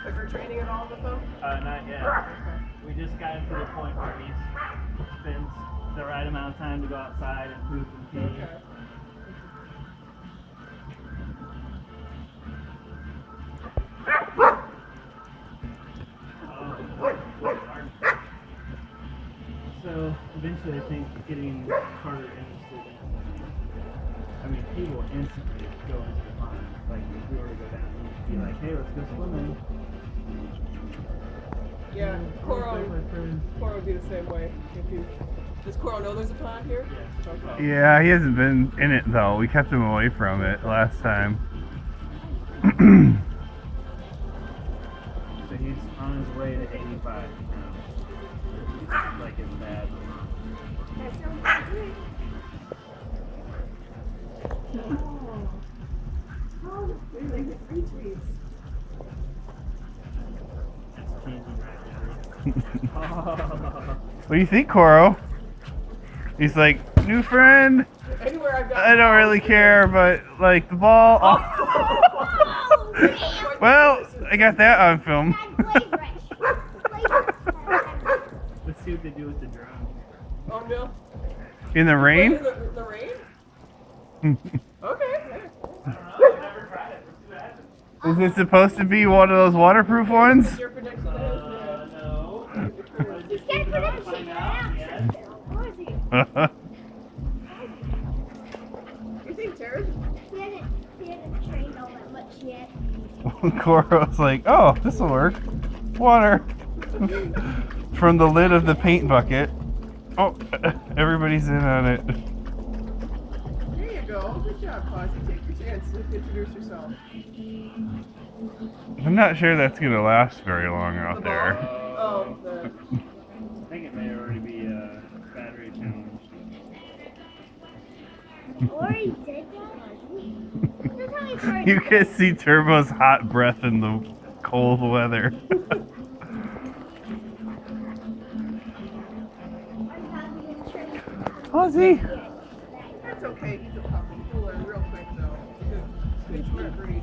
Ever training at all with them? Not yet. We just got him to the point where he spends the right amount of time to go outside and poop and pee. Okay. So eventually I think getting Carter interested in, I mean, he will instantly go into the pond. Like if we were to go down, he'd be like, hey, let's go swimming. Yeah, Coral My friend. would be the same way. If you does Coral know there's a pond here? Yeah. Okay. Yeah, he hasn't been in it though. We kept him away from it last time. So he's on his way to 85 now. Like it's bad. That sounds good. Oh, we like the free treats. That's changing right now. What do you think, Coro? He's like, new friend. Anywhere I've got. I don't really care, but like the ball. Oh, Well, I got that on film. Let's see what they do with the drone. Oh no. In the rain? The rain? Okay. I've never tried it. Let's see what happens. Is it supposed to be one of those waterproof ones? Your prediction is No. He's got a prediction. Yes. What is he? You think Jared? He hasn't trained all that much yet. Coro's like, oh, this will work. Water. From the lid of the paint bucket. Oh, everybody's in on it. There you go. Good job, Fozzie. Take your chance to introduce yourself. I'm not sure that's going to last very long out there. Oh, the. I think it may already be battery challenged. Or he did that? That's how he started. You can see Turbo's hot breath in the cold weather. I'm having a train. Ozzy. That's okay. He's a puppy. He'll learn real quick, though. Good smart breed.